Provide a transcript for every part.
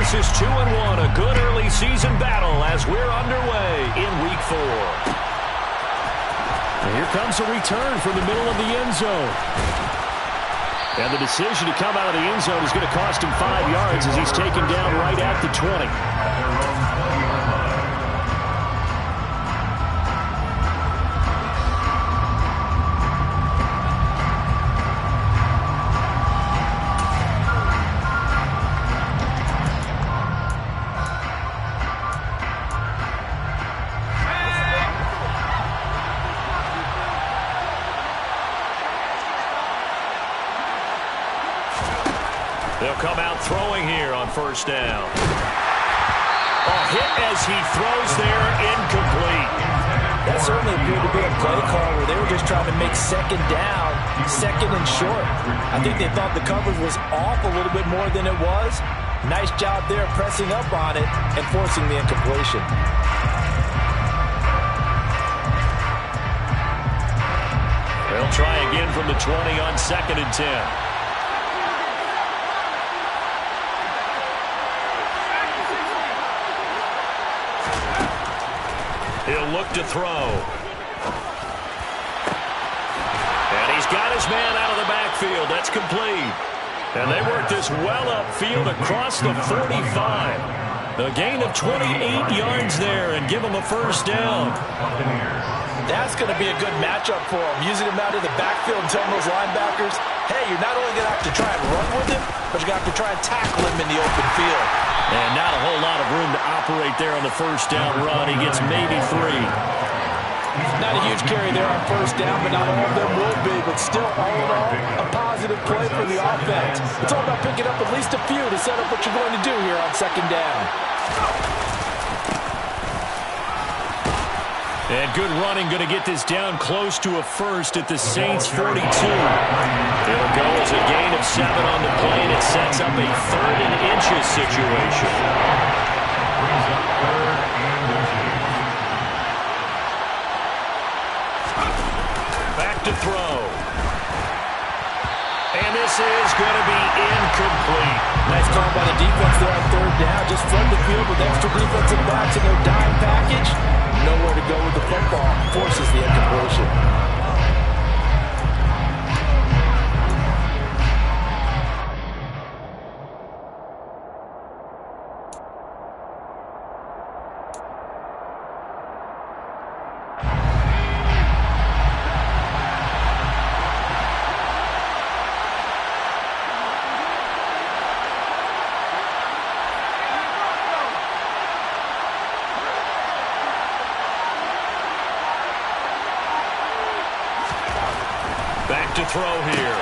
This is 2-1, a good early season battle as we're underway in Week 4. And here comes a return from the middle of the end zone. And the decision to come out of the end zone is going to cost him 5 yards as he's taken down right at the 20. They'll come out throwing here on first down. A hit as he throws there, incomplete. That certainly appeared to be a play call where they were just trying to make second down, second and short. I think they thought the coverage was off a little bit more than it was. Nice job there pressing up on it and forcing the incompletion. They'll try again from the 20 on 2nd and 10. He'll look to throw. And he's got his man out of the backfield. That's complete. And they work this well upfield across the 45. A gain of 28 yards there and give him a first down. That's going to be a good matchup for him. Using him out of the backfield and telling those linebackers, hey, you're not only going to have to try and run with him, but you're going to have to try and tackle him in the open field. And not a whole lot of room to operate there on the first down run. He gets maybe 3. Not a huge carry there on first down, but not all of them will be. But still, all in all, a positive play for the offense. It's all about picking up at least a few to set up what you're going to do here on second down. And good running, going to get this down close to a first at the Saints' 42. It'll go as a gain of 7 on the play, and it sets up a 3rd and inches situation. Back to throw. And this is going to be incomplete. Nice call by the defense there on 3rd down. Just flood the field with extra defensive backs in their dime package. Nowhere to go with the football. Forces the incompletion. Back to throw here.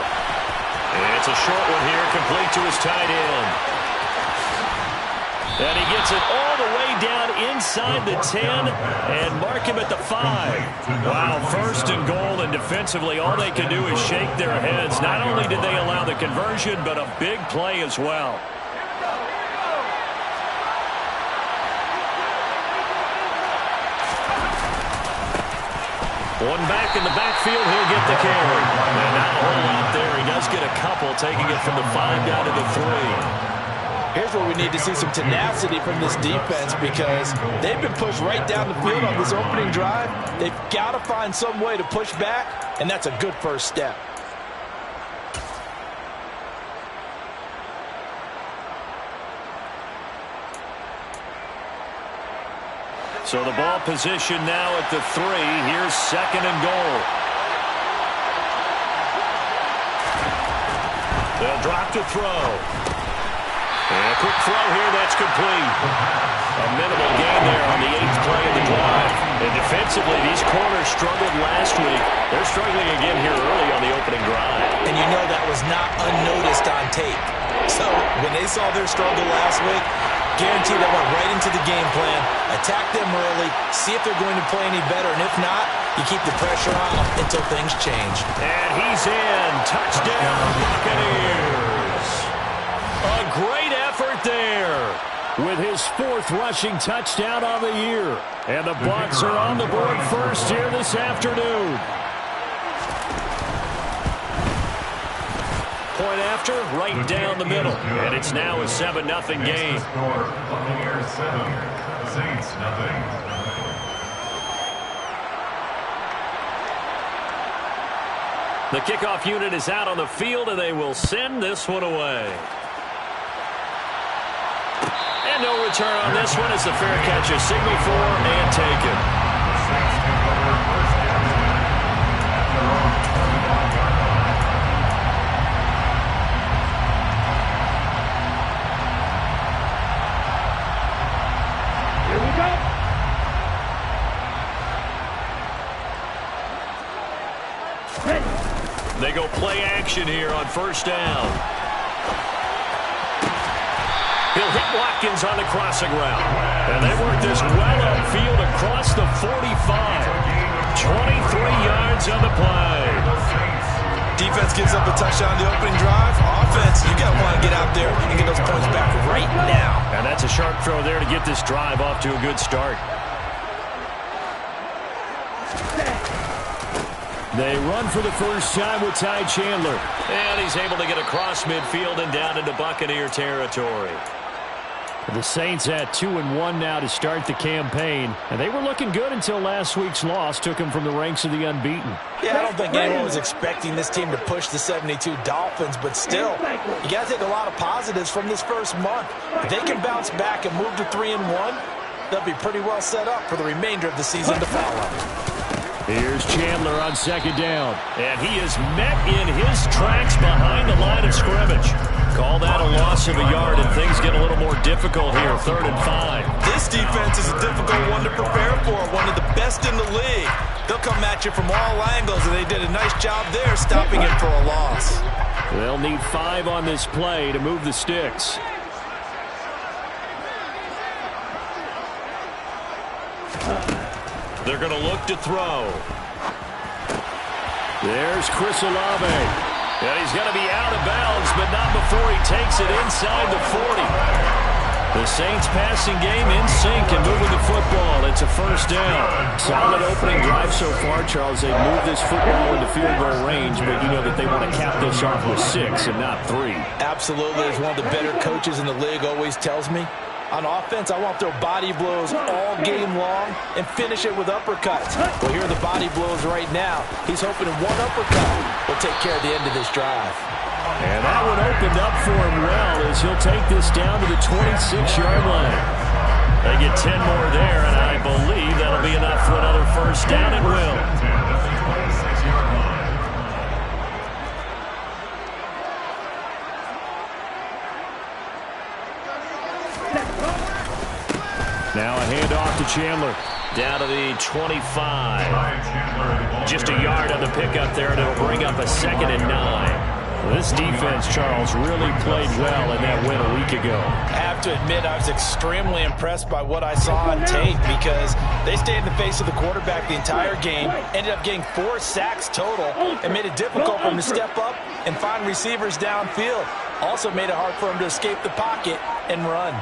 And it's a short one here, complete to his tight end. And he gets it all the way down inside the 10 and mark him at the 5. Wow, 1st and goal, and defensively all they can do is shake their heads. Not only did they allow the conversion, but a big play as well. One back in the backfield, he'll get the carry. And not a whole lot there. He does get a couple, taking it from the 5 down to the 3. Here's where we need to see some tenacity from this defense because they've been pushed right down the field on this opening drive. They've got to find some way to push back, and that's a good first step. So the ball position now at the 3. Here's 2nd and goal. They'll drop to throw. And a quick throw here, that's complete. A minimal gain there on the 8th play of the drive. And defensively, these corners struggled last week. They're struggling again here early on the opening drive. And you know that was not unnoticed on tape. So when they saw their struggle last week, guaranteed they went right into the game plan, attack them early, see if they're going to play any better, and if not, you keep the pressure on until things change. And he's in. Touchdown, Buccaneers. A great effort there with his 4th rushing touchdown on the year. And the Bucs are on the board first here this afternoon. point after, right down the middle. And it's now a 7-0 game. Buccaneers 7, Saints 0. The kickoff unit is out on the field, and they will send this one away. And no return on this one as the fair catch is signaled for and taken. They go play action here on first down. He'll hit Watkins on the crossing route. And they work this well upfield across the 45. 23 yards on the play. Defense gives up a touchdown on the opening drive. Offense, you got to want to get out there and get those points back right now. And that's a sharp throw there to get this drive off to a good start. They run for the first time with Ty Chandler. And he's able to get across midfield and down into Buccaneer territory. The Saints at 2-1 now to start the campaign. And they were looking good until last week's loss took them from the ranks of the unbeaten. Yeah, I don't think anyone was expecting this team to push the 72 Dolphins, but still, you got to take a lot of positives from this first month. If they can bounce back and move to 3-1, they'll be pretty well set up for the remainder of the season to follow. Here's Chandler on second down. And he is met in his tracks behind the line of scrimmage. Call that a loss of a yard, and things get a little more difficult here, 3rd and 5. This defense is a difficult one to prepare for, one of the best in the league. They'll come at you from all angles, and they did a nice job there stopping it for a loss. They'll need 5 on this play to move the sticks. They're going to look to throw. There's Chris Olave. And he's going to be out of bounds, but not before he takes it inside the 40. The Saints passing game in sync and moving the football. It's a first down. Solid opening drive so far, Charles. They move this football into field goal range, but you know that they want to cap this off with 6 and not 3. Absolutely. As one of the better coaches in the league always tells me, on offense, I want to throw body blows all game long and finish it with uppercuts. Well, here are the body blows right now. He's hoping one uppercut will take care of the end of this drive. And that one opened up for him well as he'll take this down to the 26-yard line. They get 10 more there, and I believe that'll be enough for another first down. It will. Now a handoff to Chandler. Down to the 25. Just a yard on the pickup there, and it'll bring up a 2nd and 9. Well, this defense, Charles, really played well in that win a week ago. I have to admit, I was extremely impressed by what I saw on tape because they stayed in the face of the quarterback the entire game, ended up getting 4 sacks total, and made it difficult for him to step up and find receivers downfield. Also made it hard for him to escape the pocket and run.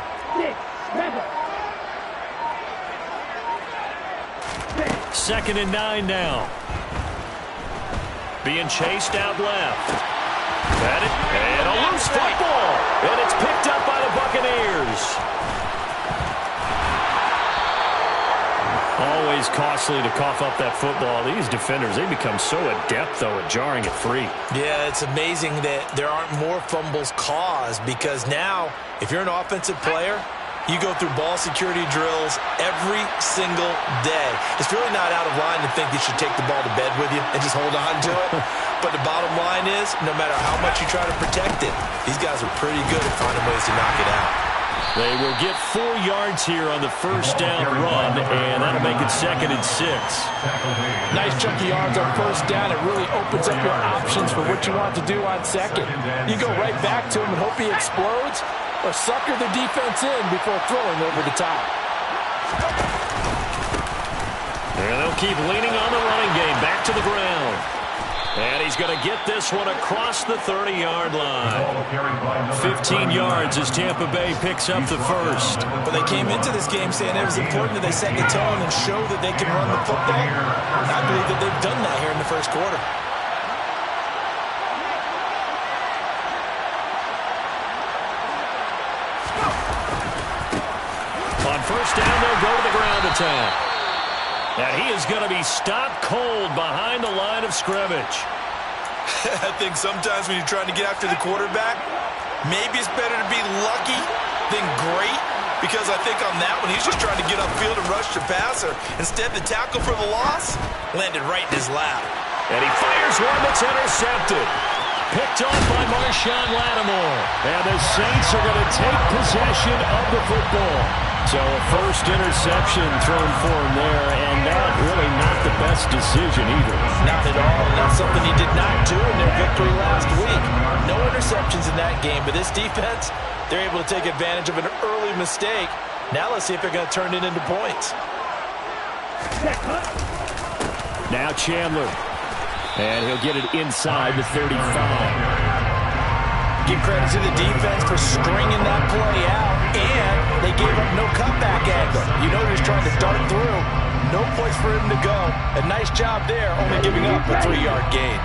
2nd and 9 now. Being chased out left. And a loose football. And it's picked up by the Buccaneers. Always costly to cough up that football. These defenders, they become so adept, though, at jarring it free. Yeah, it's amazing that there aren't more fumbles caused because now, if you're an offensive player, you go through ball security drills every single day. It's really not out of line to think you should take the ball to bed with you and just hold on to it. But the bottom line is, no matter how much you try to protect it, these guys are pretty good at finding ways to knock it out. They will get 4 yards here on the first down run, and that'll make it 2nd and 6. Nice chunky yards on first down. It really opens up your options for what you want to do on second. You go right back to him and hope he explodes, or sucker the defense in before throwing over the top. And they'll keep leaning on the running game. Back to the ground. And he's going to get this one across the 30-yard line. 15 yards as Tampa Bay picks up the first. But they came into this game saying it was important that they set the tone and show that they can run the football. I believe that they've done that here in the first quarter. On first down, they'll go to the ground attack. And he is going to be stopped cold behind the line of scrimmage. I think sometimes when you're trying to get after the quarterback, maybe it's better to be lucky than great, because I think on that one, he's just trying to get upfield and rush the passer. Instead, the tackle for the loss landed right in his lap. And he fires one that's intercepted. Picked off by Marshawn Lattimore. And the Saints are going to take possession of the football. So a first interception thrown for him there, and that really not the best decision either. Not at all, and that's something he did not do in their victory last week. No interceptions in that game, but this defense, they're able to take advantage of an early mistake. Now let's see if they're going to turn it into points. Now Chandler. And he'll get it inside the 35. Give credit to the defense for stringing that play out, and they gave up no cutback angle. You know he was trying to dart through. No place for him to go. A nice job there, only giving up a 3-yard gain.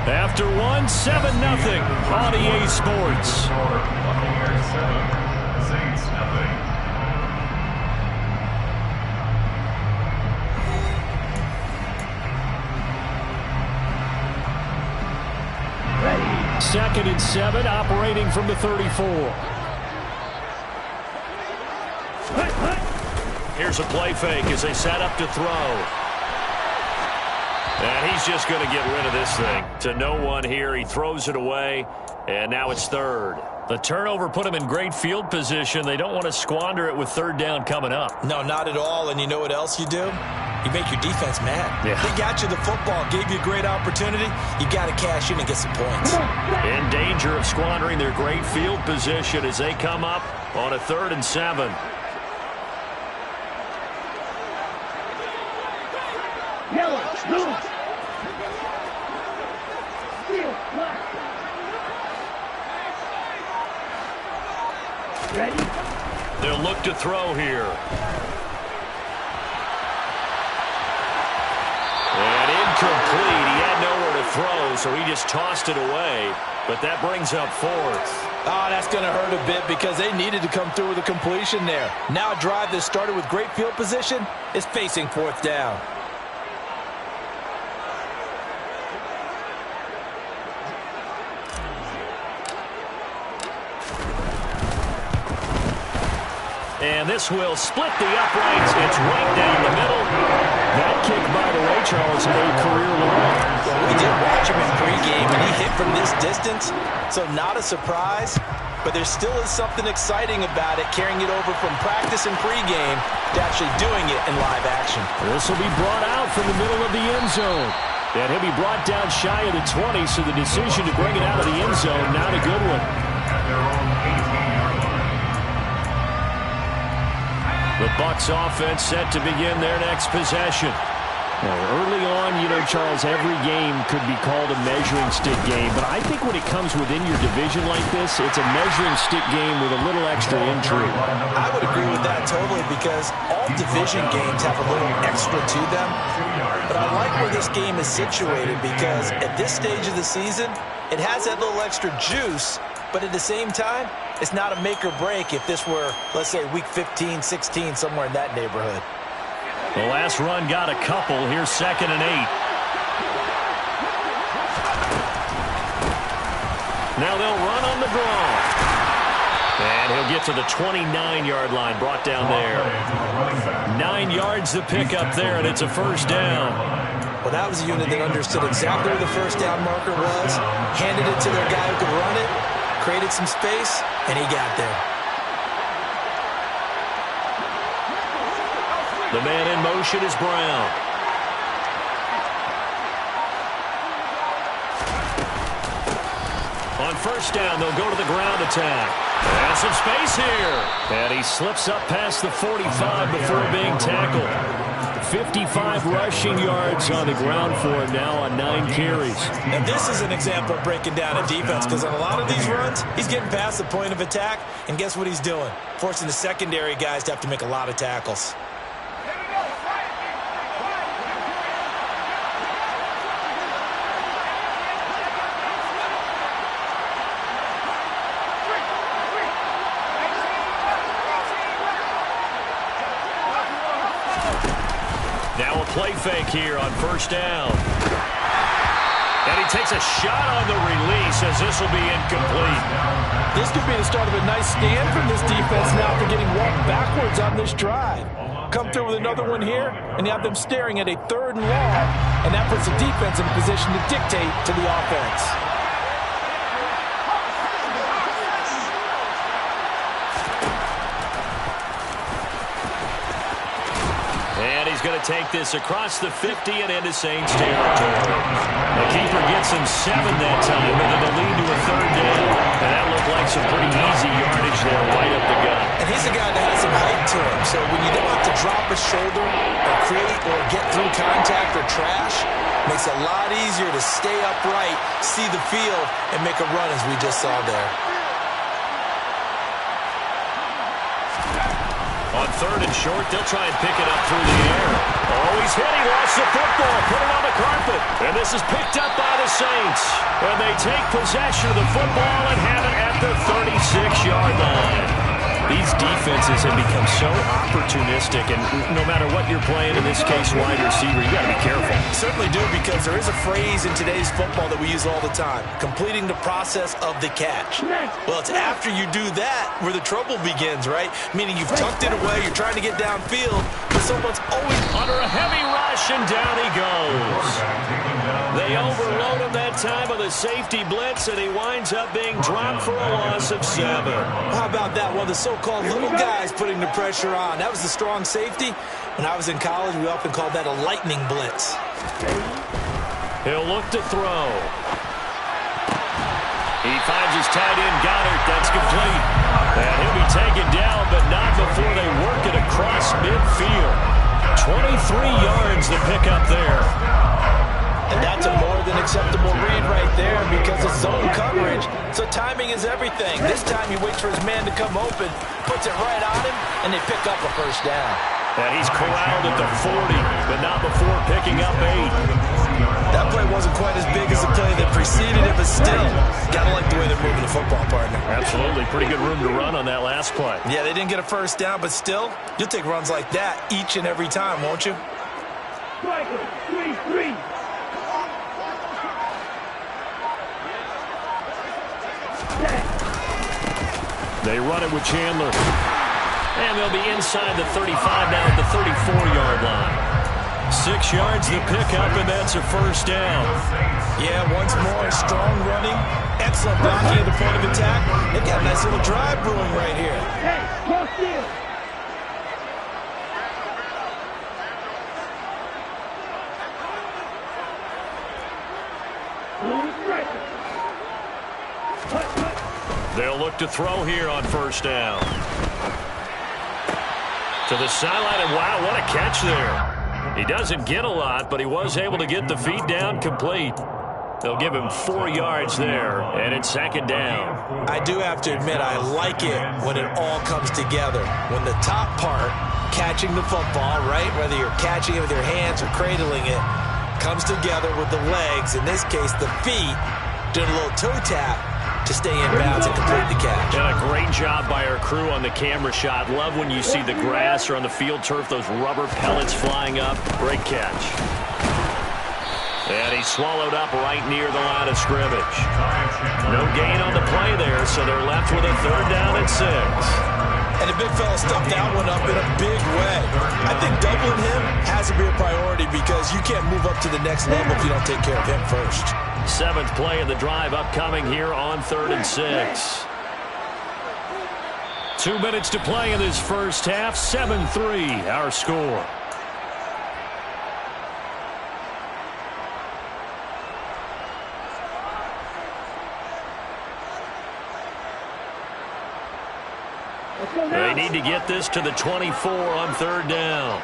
After one, 7-0 on EA Sports. Buccaneers 7, Saints nothing. Second and 7, operating from the 34. Here's a play fake as they set up to throw. And he's just going to get rid of this thing. To no one here, he throws it away, and now it's third. The turnover put him in great field position. They don't want to squander it with third down coming up. No, not at all, and you know what else you do? You make your defense mad. Yeah. They got you the football, gave you a great opportunity. You got to cash in and get some points. In danger of squandering their great field position as they come up on a 3rd and 7. They'll look to throw here. And incomplete. He had nowhere to throw, so he just tossed it away. But that brings up 4th. Oh, that's going to hurt a bit because they needed to come through with a completion there. Now a drive that started with great field position is facing 4th down. And this will split the uprights. It's right down the middle. That kick, by the way, Charles, a career low. Well, we did watch him in pregame, and he hit from this distance, so not a surprise. But there still is something exciting about it, carrying it over from practice and pregame to actually doing it in live action. This will be brought out from the middle of the end zone. And he'll be brought down shy of the 20, so the decision to bring it out of the end zone, not a good one. At their own 18-yard line. The Bucs offense set to begin their next possession. Now, early on, you know, Charles, every game could be called a measuring stick game. But I think when it comes within your division like this, it's a measuring stick game with a little extra intrigue. I would agree with that totally because all division games have a little extra to them. But I like where this game is situated because at this stage of the season, it has that little extra juice. But at the same time, it's not a make or break if this were, let's say, week 15, 16, somewhere in that neighborhood. The last run got a couple. Here's 2nd and 8. Now they'll run on the draw. And he'll get to the 29-yard line, brought down there. 9 yards to pick up there, and it's a first down. Well, that was a unit that understood exactly where the first down marker was, handed it to their guy who could run it, created some space, and he got there. The man in motion is Brown. On first down, they'll go to the ground attack. And some space here. And he slips up past the 45 before being tackled. 55 rushing yards on the ground for him now on 9 carries. And this is an example of breaking down a defense because on a lot of these runs, he's getting past the point of attack, and guess what he's doing? Forcing the secondary guys to have to make a lot of tackles. play fake here on first down. And he takes a shot on the release as this will be incomplete. This could be the start of a nice stand from this defense now for getting walked backwards on this drive. Come through with another one here, and you have them staring at a 3rd and long, and that puts the defense in a position to dictate to the offense. And he's going to take this across the 50 and into Saints territory. The keeper gets him 7 that time, and then the lead to a 3rd down. And that looked like some pretty easy yardage there right up the gut. And he's a guy that has some height to him, so when you don't have to drop a shoulder or create or get through contact or trash, it makes it a lot easier to stay upright, see the field, and make a run as we just saw there. On 3rd and short, they'll try and pick it up through the air. Oh, he's hit. He lost the football. Put it on the carpet. And this is picked up by the Saints. And they take possession of the football and have it at the 36-yard line. These defenses have become so opportunistic, and no matter what you're playing, in this case wide receiver, you got to be careful. Certainly do, because there is a phrase in today's football that we use all the time, completing the process of the catch. Well, it's after you do that where the trouble begins, right? Meaning you've tucked it away, you're trying to get downfield, but someone's always under a heavy rush, and down he goes. They overload him that time with a safety blitz, and he winds up being dropped for a loss of 7. How about that? One of the so-called little guys putting the pressure on. That was the strong safety. When I was in college, we often called that a lightning blitz. He'll look to throw. He finds his tight end, Goddard. That's complete. And he'll be taken down, but not before they work it across midfield. 23 yards to pick up there. And that's a more than acceptable read right there because it's zone coverage. So timing is everything. This time he waits for his man to come open, puts it right on him, and they pick up a first down. And he's corralled at the 40, but not before picking up 8. That play wasn't quite as big as the play that preceded it, but still, gotta like the way they're moving the football, partner. Absolutely. Pretty good room to run on that last play. Yeah, they didn't get a first down, but still, you'll take runs like that each and every time, won't you? Striker, 3-3. They run it with Chandler. And they'll be inside the 35 now at the 34-yard line. 6 yards to pick up, and that's a first down. Yeah, once more, strong running, excellent blocking at the point of attack. They've got a nice little drive brewing right here. Hey, cross in. They'll look to throw here on first down. To the sideline, and wow, what a catch there. He doesn't get a lot, but he was able to get the feet down complete. They'll give him 4 yards there, and it's 2nd down. I do have to admit, I like it when it all comes together. When the top part, catching the football, right, whether you're catching it with your hands or cradling it, comes together with the legs, in this case the feet, doing a little toe tap to stay in bounds and complete the catch. And a great job by our crew on the camera shot. Love when you see the grass or on the field turf, those rubber pellets flying up. Great catch. And he's swallowed up right near the line of scrimmage. No gain on the play there, so they're left with a 3rd down and 6. And the big fella stuffed that one up in a big way. I think doubling him has to be a priority because you can't move up to the next level if you don't take care of him first. 7th play of the drive upcoming here on 3rd and 6. 2 minutes to play in this first half. 7-3 our score. They need to get this to the 24 on 3rd down.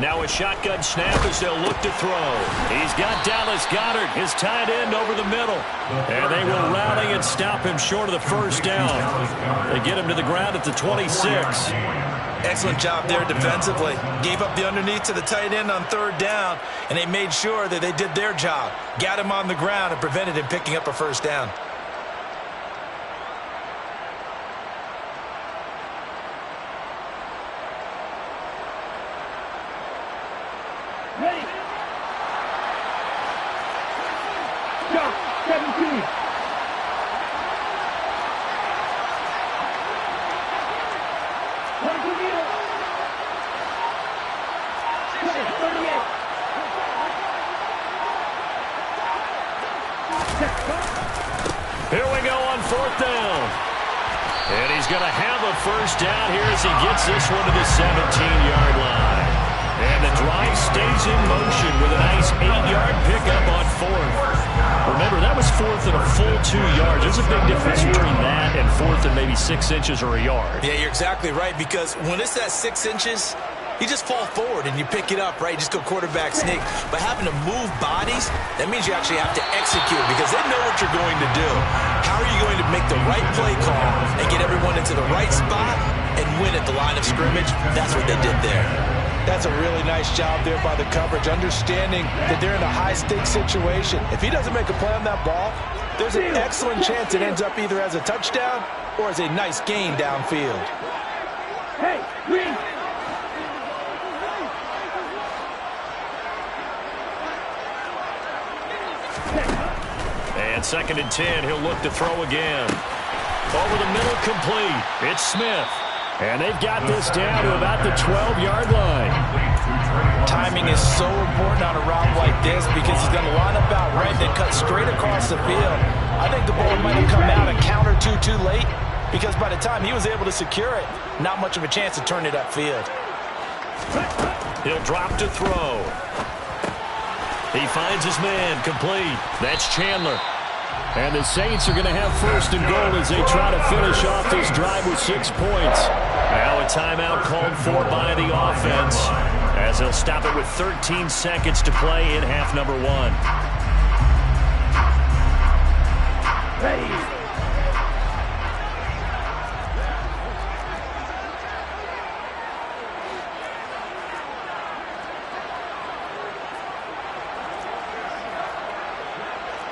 Now a shotgun snap as they'll look to throw. He's got Dallas Goedert, his tight end, over the middle. And they will rally and stop him short of the first down. They get him to the ground at the 26. Excellent job there defensively. Gave up the underneath to the tight end on third down, and they made sure that they did their job. Got him on the ground and prevented him picking up a first down. Ready. Stop. 17. Here we go on fourth down. And he's going to have a first down here as he gets this one to the 17-yard line. And the drive stays in motion with a nice 8-yard pickup on fourth. Remember, that was fourth and a full 2 yards. There's a big difference between that and fourth and maybe 6 inches or a yard. Yeah, you're exactly right, because when it's that 6 inches, you just fall forward and you pick it up, right? You just go quarterback sneak. But having to move bodies, that means you actually have to execute because they know what you're going to do. How are you going to make the right play call and get everyone into the right spot and win at the line of scrimmage? That's what they did there. That's a really nice job there by the coverage, understanding that they're in a high-stakes situation. If he doesn't make a play on that ball, there's an excellent chance it ends up either as a touchdown or as a nice gain downfield. Hey, green. And 2nd and 10, he'll look to throw again. Over the middle, complete. It's Smith. And they've got this down to about the 12-yard line. Timing is so important on a route like this because he's going to line up out right, then cut straight across the field. I think the ball might have come out a count or two too late because by the time he was able to secure it, not much of a chance to turn it upfield. He'll drop to throw. He finds his man, complete. That's Chandler. And the Saints are going to have 1st and goal as they try to finish off this drive with 6 points. Now a timeout called for by the offense as they'll stop it with 13 seconds to play in half number 1. Ready.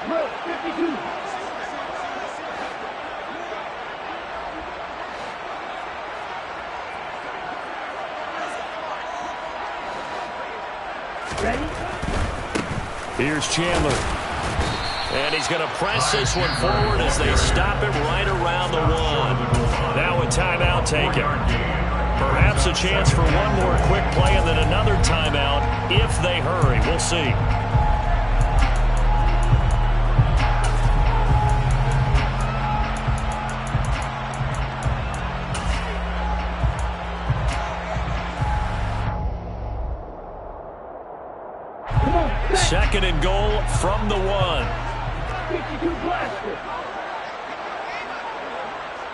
Look, 52. Ready? Here's Chandler. And he's going to press this one forward as they stop it right around the 1. Now a timeout taken. Perhaps a chance for one more quick play and then another timeout if they hurry. We'll see. Second and goal from the 1. 52 blaster.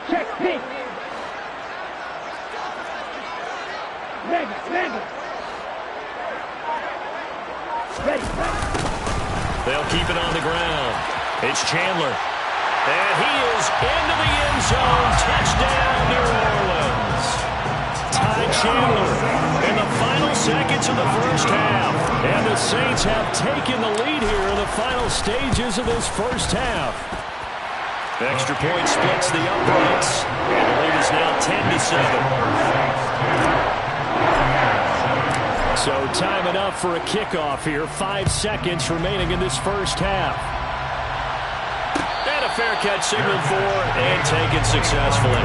Check pink. Mega. Ready. They'll keep it on the ground. It's Chandler. And he is into the end zone. Touchdown, New Orleans. Ty Chandler in the final seconds of the first half. And the Saints have taken the lead here in the final stages of this first half. The extra point splits the uprights. And the lead is now 10-7. So time enough for a kickoff here. 5 seconds remaining in this first half. And a fair catch signaled for and taken successfully.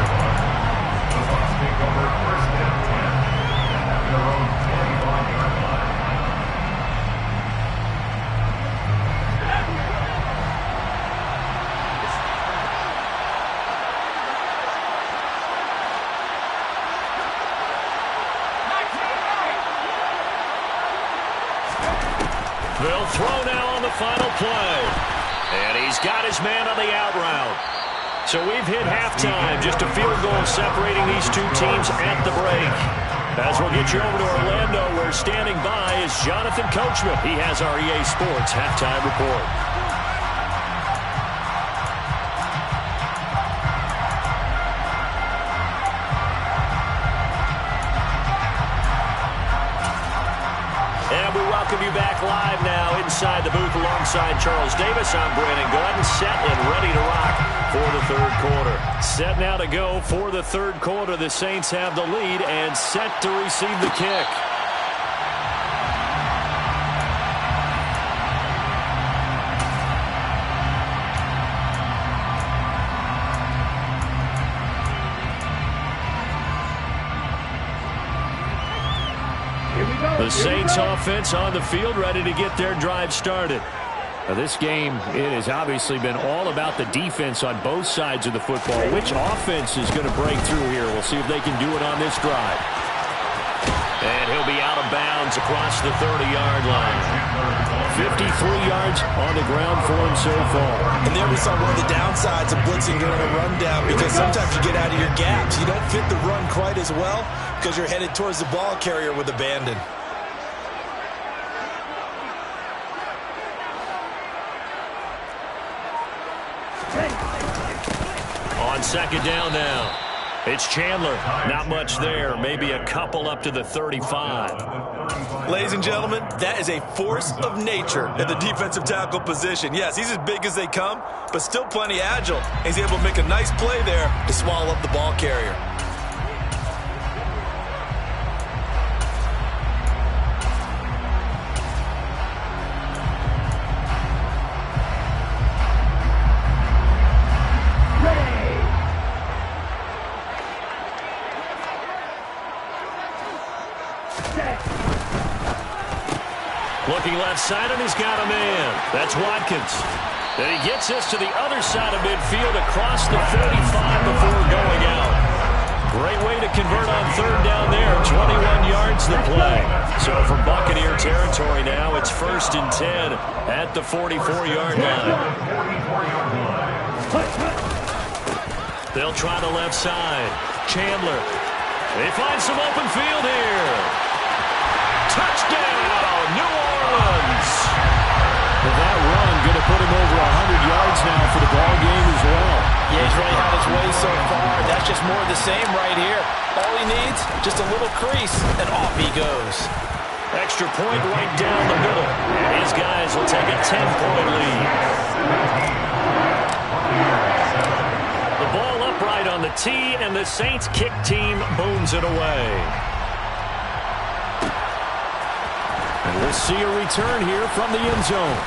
They'll throw now on the final play. And he's got his man on the out route. So we've hit halftime. Just a field goal separating these two teams at the break. As we'll get you over to Orlando, where standing by is Jonathan Coachman. He has our EA Sports halftime report. And we welcome you back live now inside the booth alongside Charles Davis. I'm Brandon Gordon, set and ready to rock for the third quarter. Set now to go for the third quarter. The Saints have the lead and set to receive the kick. The Saints offense on the field, ready to get their drive started. Now this game, it has obviously been all about the defense on both sides of the football. Which offense is going to break through here? We'll see if they can do it on this drive. And he'll be out of bounds across the 30-yard line. 53 yards on the ground for him so far. And there we saw one of the downsides of blitzing during a rundown, because sometimes you get out of your gaps. You don't fit the run quite as well because you're headed towards the ball carrier with abandon. On second down now, it's Chandler. Not much there. Maybe a couple up to the 35. Ladies and gentlemen, that is a force of nature at the defensive tackle position. Yes, he's as big as they come, but still plenty agile. He's able to make a nice play there to swallow up the ball carrier. Looking left side, and he's got a man. That's Watkins. Then he gets us to the other side of midfield across the 45 before going out. Great way to convert on third down there. 21 yards the play. So from Buccaneer territory now, it's 1st and 10 at the 44-yard line. They'll try the left side. Chandler. They find some open field here. Touchdown, New Orleans. That run going to put him over 100 yards now for the ball game as well. Yeah, he's really had his way so far. That's just more of the same right here. All he needs, just a little crease, and off he goes. Extra point right down the middle. And these guys will take a 10-point lead. The ball upright on the tee, and the Saints kick team booms it away. And we'll see a return here from the end zone.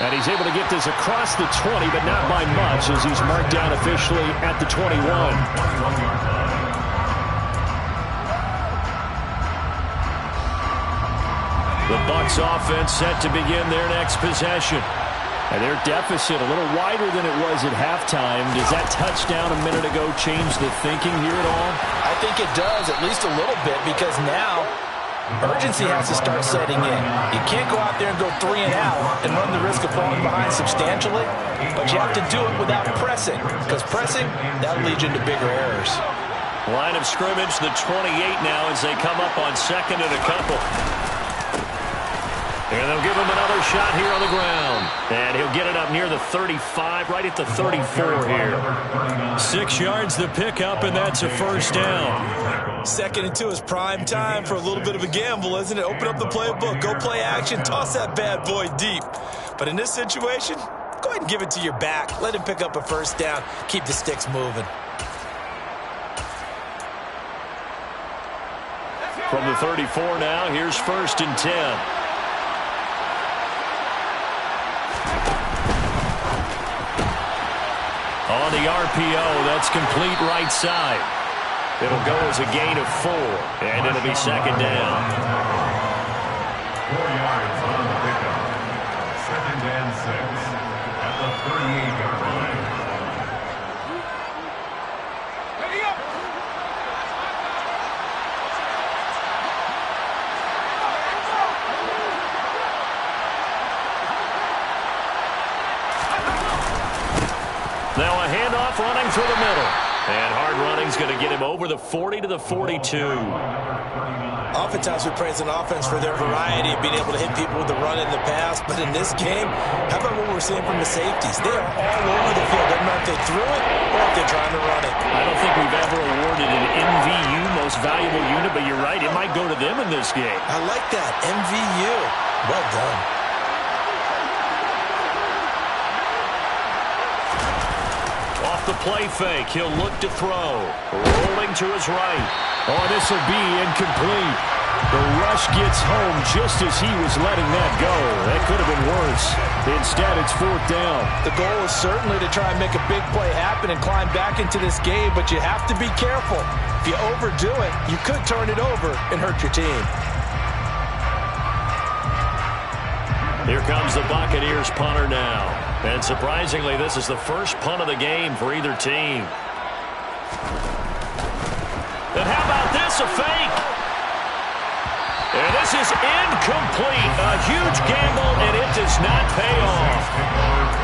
And he's able to get this across the 20, but not by much, as he's marked down officially at the 21. The Bucs offense set to begin their next possession. And their deficit a little wider than it was at halftime. Does that touchdown a minute ago change the thinking here at all? I think it does, at least a little bit, because now urgency has to start setting in. You can't go out there and go 3 and out and run the risk of falling behind substantially, but you have to do it without pressing, because pressing, that'll lead you into bigger errors. Line of scrimmage, the 28 now as they come up on second and a couple. And they'll give him another shot here on the ground. And he'll get it up near the 35, right at the 34 here. 6 yards the pickup, and that's a first down. 2nd and 2 is prime time for a little bit of a gamble, isn't it? Open up the playbook, go play action, toss that bad boy deep. But in this situation, go ahead and give it to your back. Let him pick up a first down. Keep the sticks moving. From the 34 now, here's 1st and 10. On the RPO, that's complete right side. It'll go as a gain of 4, and it'll be second down. 4 yards on the pickup. 2nd and 6 at the 38-yard line. Now a handoff running through the middle. And hard running's going to get him over the 40 to the 42. Oftentimes we praise an offense for their variety of being able to hit people with the run and the pass, but in this game, how about what we're seeing from the safeties? They are all over the field. Doesn't matter if they threw it or if they're trying to run it. I don't think we've ever awarded an MVU, most valuable unit, but you're right, it might go to them in this game. I like that, MVU. Well done. Off the play fake, he'll look to throw. Rolling to his right. Oh, this will be incomplete. The rush gets home just as he was letting that go. That could have been worse. Instead, it's 4th down. The goal is certainly to try and make a big play happen and climb back into this game, but you have to be careful. If you overdo it, you could turn it over and hurt your team. Here comes the Buccaneers punter now. And surprisingly, this is the first punt of the game for either team. And how about this, a fake? And this is incomplete. A huge gamble, and it does not pay off.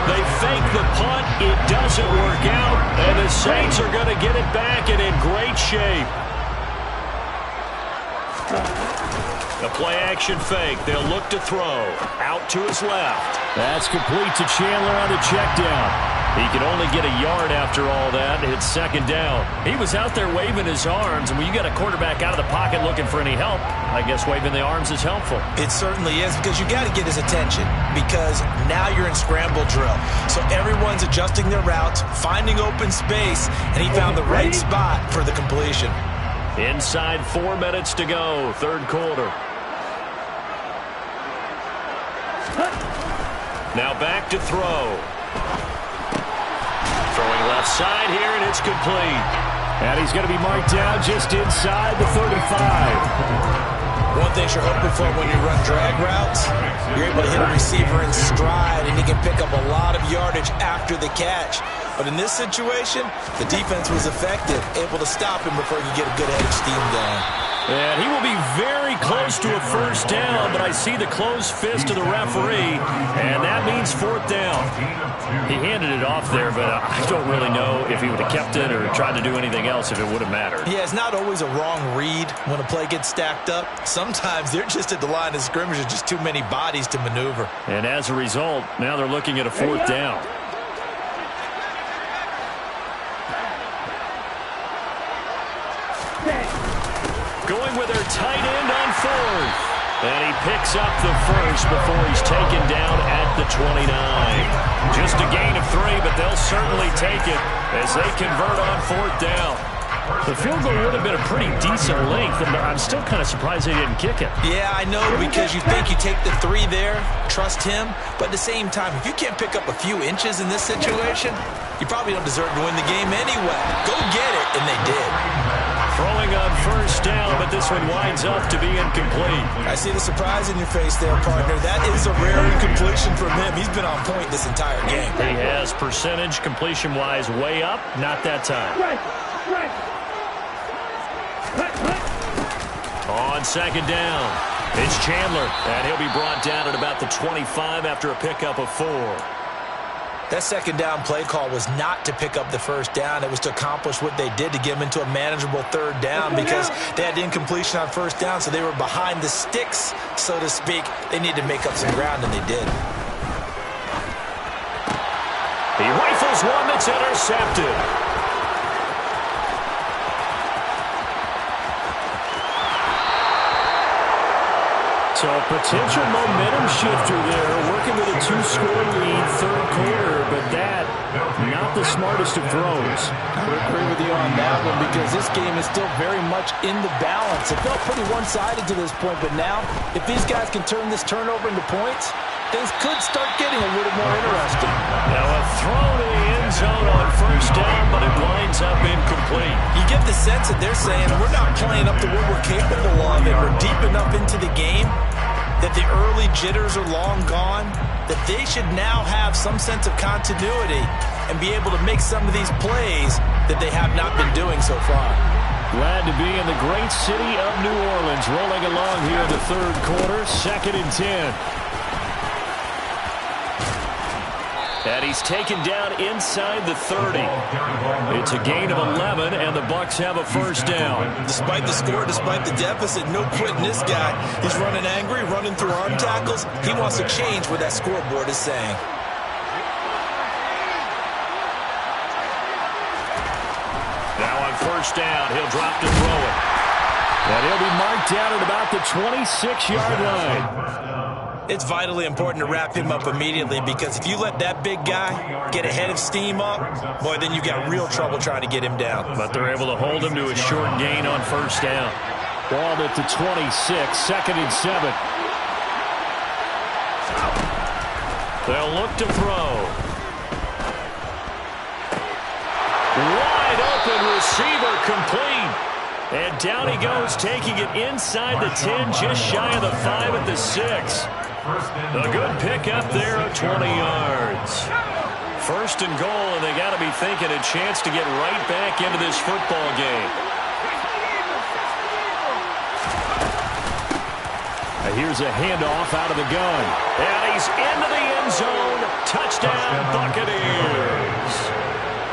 They fake the punt. It doesn't work out, and the Saints are going to get it back and in great shape. A play-action fake. They'll look to throw. Out to his left. That's complete to Chandler on the check down. He could only get a yard after all that. It's 2nd down. He was out there waving his arms, and when you got a quarterback out of the pocket looking for any help, I guess waving the arms is helpful. It certainly is, because you got to get his attention, because now you're in scramble drill. So everyone's adjusting their routes, finding open space, and he found the right spot for the completion. Inside 4 minutes to go, 3rd quarter. Now back to throw. Throwing left side here, and it's complete. And he's going to be marked down just inside the 35. One thing you're hoping for when you run drag routes, you're able to hit a receiver in stride, and he can pick up a lot of yardage after the catch. But in this situation, the defense was effective, able to stop him before he could get a good head of steam going. And he will be very close to a 1st down, but I see the closed fist of the referee, and that means 4th down. He handed it off there, but I don't really know if he would have kept it or tried to do anything else if it would have mattered. Yeah, it's not always a wrong read when a play gets stacked up. Sometimes they're just at the line of scrimmage with just too many bodies to maneuver. And as a result, now they're looking at a 4th down. Going with their tight end on 4th. And he picks up the first before he's taken down at the 29. Just a gain of 3, but they'll certainly take it as they convert on 4th down. The field goal would have been a pretty decent length, and I'm still kind of surprised they didn't kick it. Yeah, I know, because you think you take the 3 there, trust him, but at the same time, if you can't pick up a few inches in this situation, you probably don't deserve to win the game anyway. Go get it, and they did. Throwing on 1st down, but this one winds up to be incomplete. I see the surprise in your face there, partner. That is a rare incompletion from him. He's been on point this entire game. He has percentage completion-wise way up, not that time. On 2nd down, it's Chandler, and he'll be brought down at about the 25 after a pickup of 4. That 2nd down play call was not to pick up the 1st down. It was to accomplish what they did to get them into a manageable 3rd down, because they had incompletion on 1st down, so they were behind the sticks, so to speak. They needed to make up some ground, and they did. He rifles one that's intercepted. So a potential momentum shifter there, working with a 2-score lead, 3rd quarter, but that, not the smartest of throws. I would agree with you on that one, because this game is still very much in the balance. It felt pretty one-sided to this point, but now, if these guys can turn this turnover into points, things could start getting a little more interesting. Now a throw to the end zone on 1st down, but it winds up incomplete. You get the sense that they're saying, we're not playing up to what we're capable of, and we're deep enough into the game that the early jitters are long gone, that they should now have some sense of continuity and be able to make some of these plays that they have not been doing so far. Glad to be in the great city of New Orleans, rolling along here in the 3rd quarter, 2nd and 10. And he's taken down inside the 30. It's a gain of 11, and the Bucs have a first down. Despite the score, despite the deficit, no quitting this guy. He's running angry, running through arm tackles. He wants to change what that scoreboard is saying. Now on first down, he'll drop to throw it. And he'll be marked down at about the 26-yard line. It's vitally important to wrap him up immediately, because if you let that big guy get a head of steam up, boy, then you've got real trouble trying to get him down. But they're able to hold him to a short gain on first down. Ball at the 26, 2nd and 7. They'll look to throw. Wide open receiver, complete. And down he goes, taking it inside the 10, just shy of the 5 at the 6. A good pickup there of 20 yards. First and goal, and they got to be thinking a chance to get right back into this football game. Here's a handoff out of the gun. And he's into the end zone. Touchdown, Buccaneers.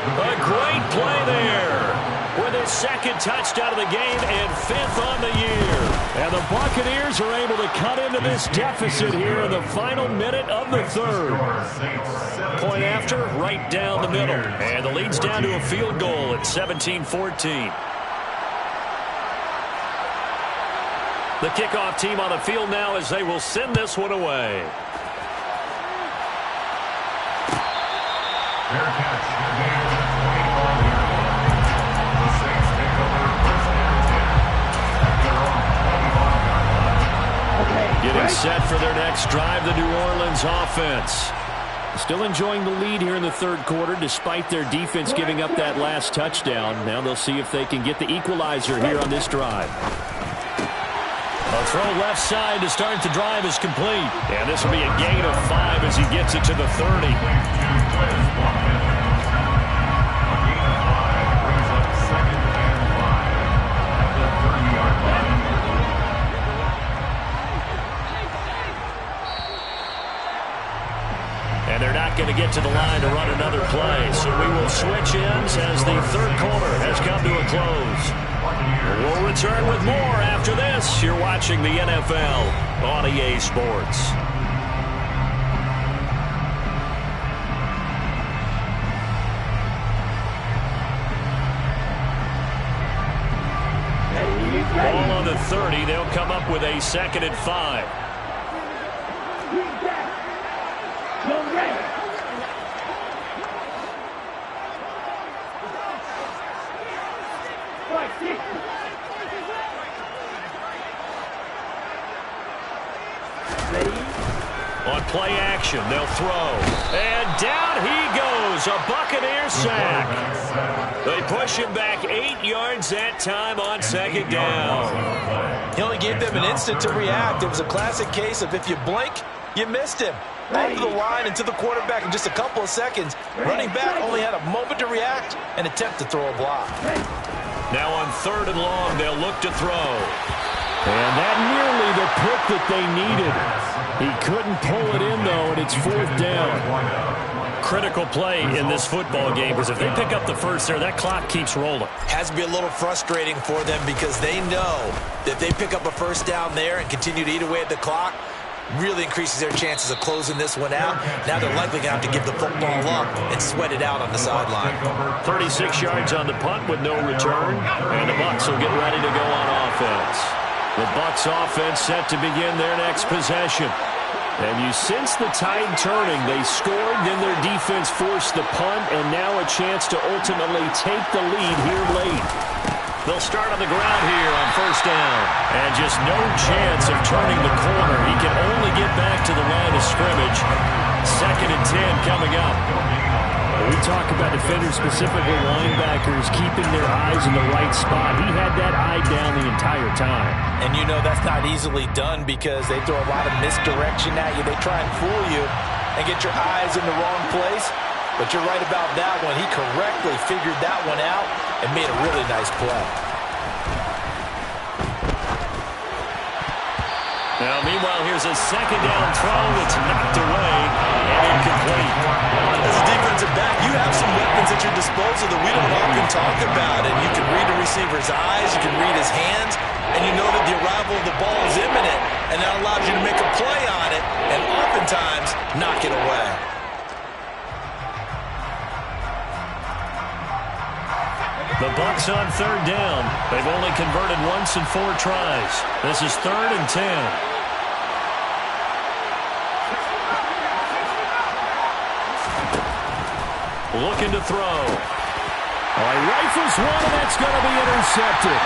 A great play there, with his second touchdown of the game and 5th on the year. And the Buccaneers are able to cut into this deficit here in the final minute of the 3rd. Point after, right down the middle. And the lead's down to a field goal at 17-14. The kickoff team on the field now as they will send this one away. Fair catch. Advantage of 24 yards. The Saints take over first and 10 at their own 21-yard line. Getting set for their next drive, the New Orleans offense. Still enjoying the lead here in the 3rd quarter, despite their defense giving up that last touchdown. Now they'll see if they can get the equalizer here on this drive. A throw left side to start the drive is complete. And this will be a gain of 5 as he gets it to the 30. And they're not going to get to the line to run another play. So we will switch ends as the 3rd quarter has come to a close. We'll return with more after this. You're watching the NFL on EA Sports. Ball on the 30. They'll come up with a 2nd and 5. On play action, they'll throw. And down he goes. A Buccaneer sack. They push him back 8 yards that time on 2nd down. He only gave them an instant to react. It was a classic case of if you blink, you missed him. Over the line and to the quarterback in just a couple of seconds. Running back only had a moment to react and attempt to throw a block. Now on 3rd and long, they'll look to throw. And that nearly the pick that they needed. He couldn't pull it in, though, and it's 4th down. Critical play in this football game, because if they pick up the first there, that clock keeps rolling. Has to be a little frustrating for them, because they know that if they pick up a first down there and continue to eat away at the clock, really increases their chances of closing this one out. Now they're likely going to have to give the football up and sweat it out on the sideline. 36 yards on the punt with no return, and the Bucs will get ready to go on offense. The Bucs offense set to begin their next possession. And you sense the tide turning. They scored, then their defense forced the punt, and now a chance to ultimately take the lead here late. They'll start on the ground here on first down. And just no chance of turning the corner. He can only get back to the line of scrimmage. 2nd and 10 coming up. We talk about defenders, specifically linebackers, keeping their eyes in the right spot. He had that eye down the entire time. And you know that's not easily done, because they throw a lot of misdirection at you. They try and fool you and get your eyes in the wrong place. But you're right about that one. He correctly figured that one out and made a really nice play. Now, meanwhile, here's a second down throw that's knocked away and incomplete. As a defensive back, you have some weapons at your disposal that we don't often talk about. And you can read a receiver's eyes, you can read his hands, and you know that the arrival of the ball is imminent. And that allows you to make a play on it and oftentimes knock it away. The Bucs on third down. They've only converted once in 4 tries. This is 3rd and 10. Looking to throw. He rifles one, and that's going to be intercepted.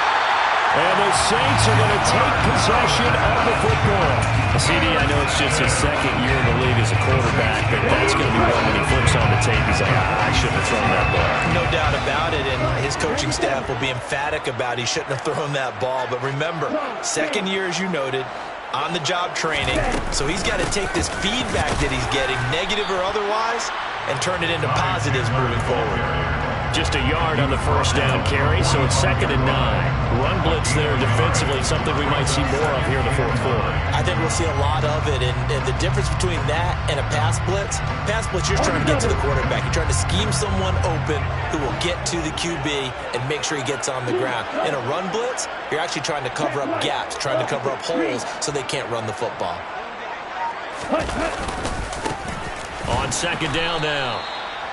And the Saints are going to take possession of the football. CD, I know it's just his second year in the league as a quarterback, but that's going to be one when he flips on the tape. He's like, I shouldn't have thrown that ball. No doubt about it, and his coaching staff will be emphatic about he shouldn't have thrown that ball. But remember, second year, as you noted, on-the-job training. So he's got to take this feedback that he's getting, negative or otherwise, and turn it into positives moving forward. Just a yard on the first down carry, so it's 2nd and 9. Run blitz there defensively, something we might see more of here in the fourth quarter. I think we'll see a lot of it, and the difference between that and a pass blitz, you're trying to get to the quarterback. You're trying to scheme someone open who will get to the QB and make sure he gets on the ground. In a run blitz, you're actually trying to cover up gaps, trying to cover up holes so they can't run the football. On 2nd down now.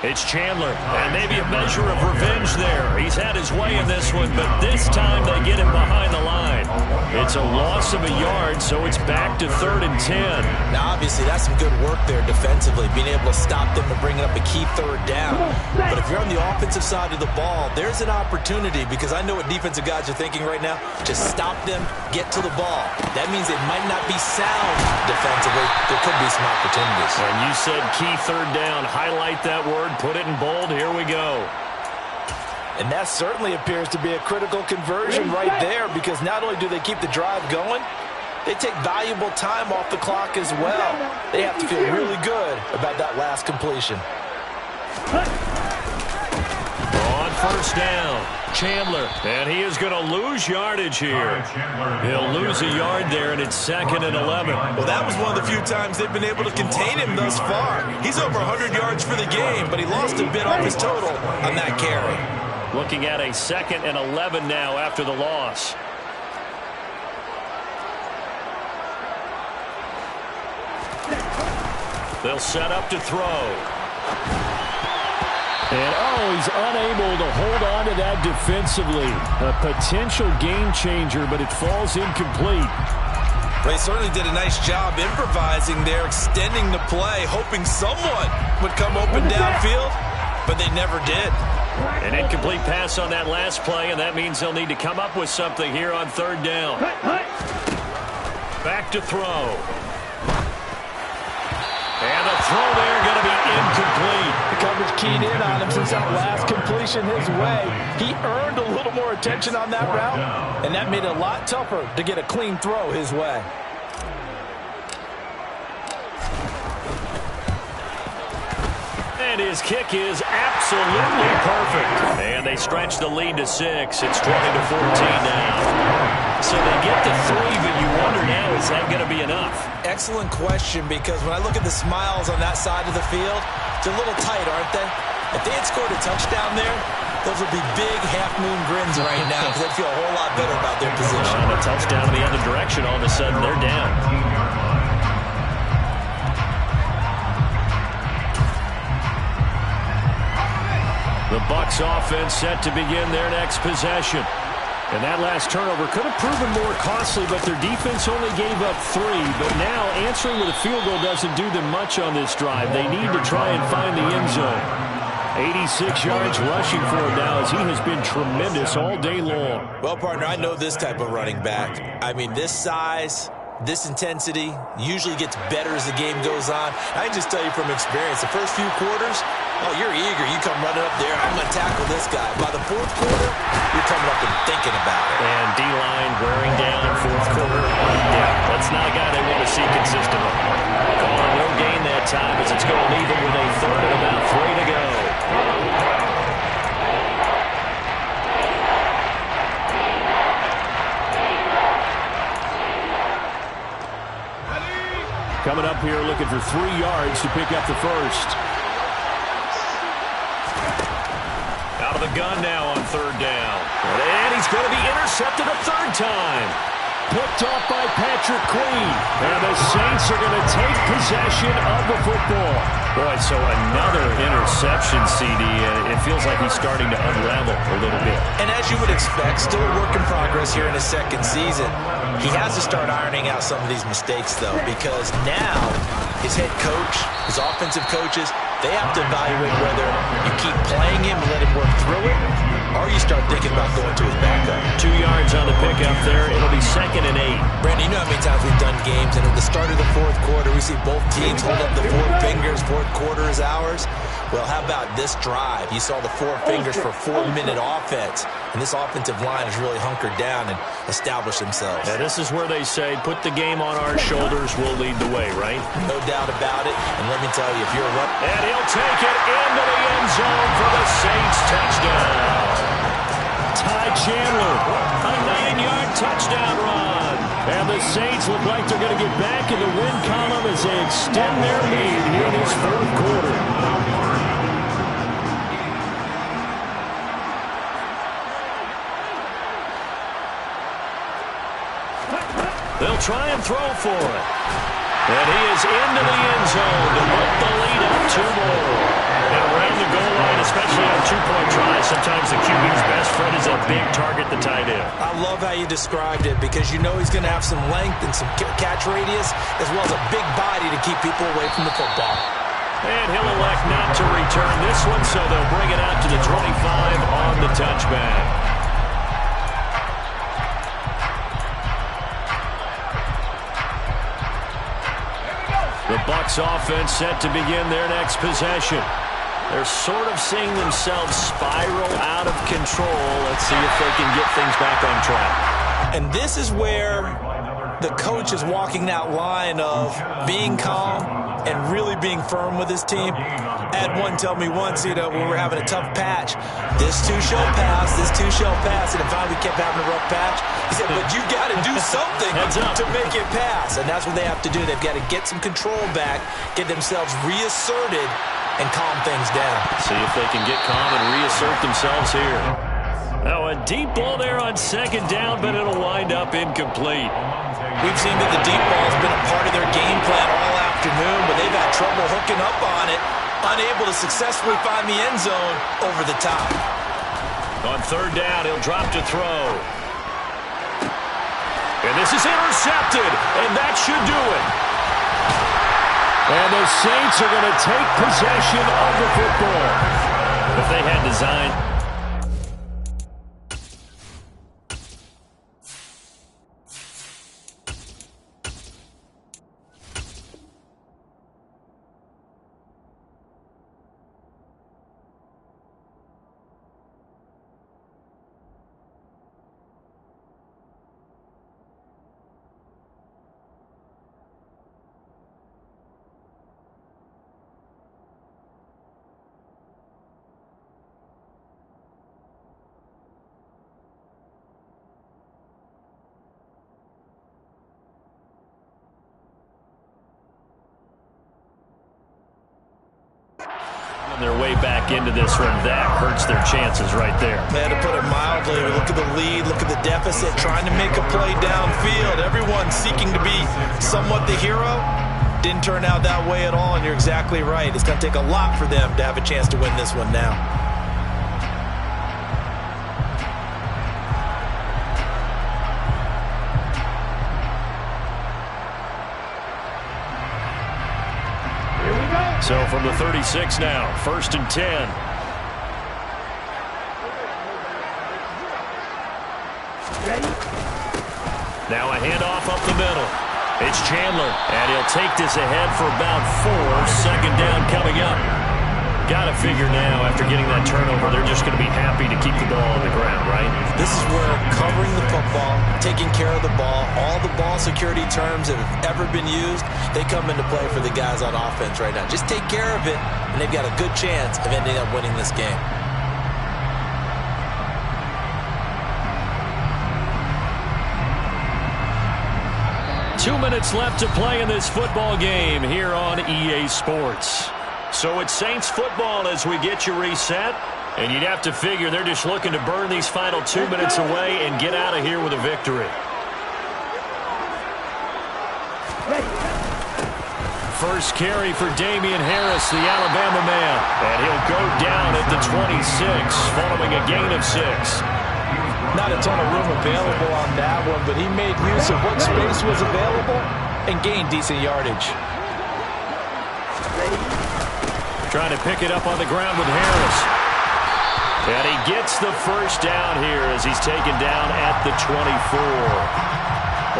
It's Chandler, and maybe a measure of revenge there. He's had his way in this one, but this time they get him behind the line. It's a loss of a yard, so it's back to 3rd and 10. Now, obviously, that's some good work there defensively, being able to stop them and bringing up a key 3rd down. But if you're on the offensive side of the ball, there's an opportunity, because I know what defensive guys are thinking right now. Just stop them, get to the ball. That means they might not be sound defensively. There could be some opportunities. And you said key 3rd down. Highlight that word. Put it in bold. Here we go. And that certainly appears to be a critical conversion right there, because not only do they keep the drive going, they take valuable time off the clock as well. They have to feel really good about that last completion. On first down, Chandler, and he is going to lose yardage here. He'll lose a yard there, and it's 2nd and 11. Well, that was one of the few times they've been able to contain him thus far. He's over 100 yards for the game, but he lost a bit off his total on that carry. Looking at a 2nd and 11 now after the loss. They'll set up to throw. And, he's unable to hold on to that defensively. A potential game changer, but it falls incomplete. They certainly did a nice job improvising there, extending the play, hoping someone would come open downfield, but they never did. An incomplete pass on that last play, and that means they'll need to come up with something here on 3rd down. Back to throw. And the throw there going to be incomplete. The coverage keyed in on him since that last completion his way. He earned a little more attention on that route, and that made it a lot tougher to get a clean throw his way. And his kick is absolutely perfect. And they stretch the lead to 6. It's 20-14 now. So they get to 3, but you wonder now, is that going to be enough? Excellent question, because when I look at the smiles on that side of the field, they're a little tight, aren't they? If they had scored a touchdown there, those would be big half-moon grins right now, because they'd feel a whole lot better about their position. On a touchdown in the other direction, all of a sudden they're down. The Bucs offense set to begin their next possession. And that last turnover could have proven more costly, but their defense only gave up 3. But now answering with a field goal doesn't do them much on this drive. They need to try and find the end zone. 86 yards rushing for him now, as he has been tremendous all day long. Well, partner, I know this type of running back. I mean, this size, this intensity usually gets better as the game goes on. I can just tell you from experience, the first few quarters, you're eager. You come running up there, I'm going to tackle this guy. By the 4th quarter, you're coming up and thinking about it. And D-line wearing down 4th quarter. Yeah, that's not a guy they want to see consistently. Calling no gain that time, as it's going to leave him with a 3rd and about 3 to go. Coming up here looking for 3 yards to pick up the first. Out of the gun now on 3rd down. And he's going to be intercepted a 3rd time. Picked off by Patrick Queen. And the Saints are going to take possession of the football. Boy, so another interception, CD. And it feels like he's starting to unravel a little bit. And as you would expect, still a work in progress here in his 2nd season. He has to start ironing out some of these mistakes, though, because now his head coach, his offensive coaches, they have to evaluate whether you keep playing him and let him work through it, or you start thinking about going to his backup. 2 yards on the pickup there. It'll be 2nd and 8. Brandon, you know how many times we've done games, and at the start of the 4th quarter, we see both teams hold up the 4 fingers, 4th quarter is ours. Well, how about this drive? You saw the 4 fingers for 4-minute offense, and this offensive line has really hunkered down and established themselves. Yeah, this is where they say, put the game on our shoulders, we'll lead the way, right? No doubt about it, and let me tell you, if you're a and he'll take it into the end zone for the Saints touchdown. Ty Chandler, a 9-yard touchdown run. And the Saints look like they're going to get back in the win column as they extend their lead here in this 4th quarter. They'll try and throw for it. And he is into the end zone to put the lead up 2 more. And around the goal line, especially on 2-point tries, sometimes the QB's best friend is a big target, the tight end. I love how you described it because you know he's going to have some length and some catch radius as well as a big body to keep people away from the football. And he'll elect not to return this one, so they'll bring it out to the 25 on the touchback. The Bucs offense set to begin their next possession. They're sort of seeing themselves spiral out of control. Let's see if they can get things back on track. And this is where the coach is walking that line of being calm and really being firm with his team. I had one tell me once, when we were having a tough patch, this too shall pass, this too shall pass. And if finally we kept having a rough patch, he said, but you got to do something to make it pass. And that's what they have to do. They've got to get some control back, get themselves reasserted, and calm things down. See if they can get calm and reassert themselves here. Now a deep ball there on 2nd down, but it'll wind up incomplete. We've seen that the deep ball has been a part of their game plan all afternoon, but they've had trouble hooking up on it, unable to successfully find the end zone over the top. On 3rd down, he'll drop to throw. And this is intercepted, and that should do it. And the Saints are going to take possession of the football. If they had design. Their way back into this one, that hurts their chances right there. Man, to put it mildly, look at the lead, look at the deficit, trying to make a play downfield. Everyone seeking to be somewhat the hero. Didn't turn out that way at all, and you're exactly right. It's going to take a lot for them to have a chance to win this one now. So from the 36 now, 1st and 10. Now a handoff up the middle. It's Chandler, and he'll take this ahead for about 4. 2nd down coming up. Got to figure now, after getting that turnover, they're just going to be happy to keep the ball on the ground, right? This is where covering the football, taking care of the ball, all the ball security terms that have ever been used, they come into play for the guys on offense right now. Just take care of it, and they've got a good chance of ending up winning this game. 2 minutes left to play in this football game here on EA Sports. So it's Saints football as we get you reset. And you'd have to figure they're just looking to burn these final 2 minutes away and get out of here with a victory. First carry for Damian Harris, the Alabama man. And he'll go down at the 26, following a gain of 6. Not a ton of room available on that one, but he made use of what space was available and gained decent yardage. Trying to pick it up on the ground with Harris. And he gets the first down here as he's taken down at the 24.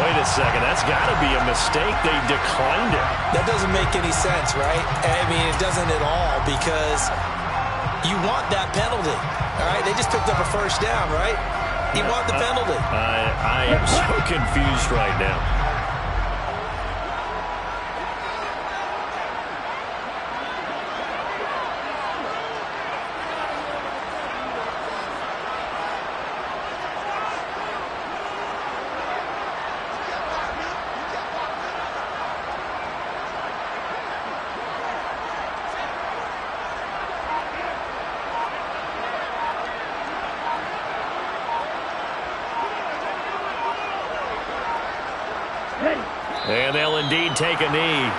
Wait a second, that's got to be a mistake. They declined it. That doesn't make any sense, right? I mean, it doesn't at all, because you want that penalty. All right, they just picked up a first down, right? You want the penalty. I am so confused right now. And they'll indeed take a knee.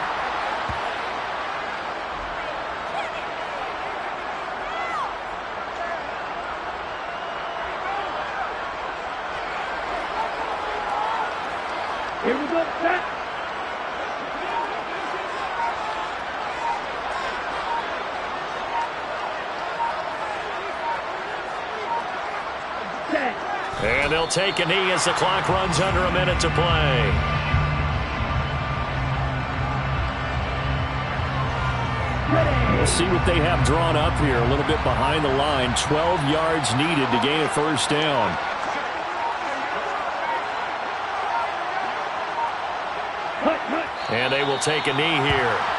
Here we go, set. Set. And they'll take a knee as the clock runs under a minute to play. We'll see what they have drawn up here. A little bit behind the line. 12 yards needed to gain a first down. And they will take a knee here.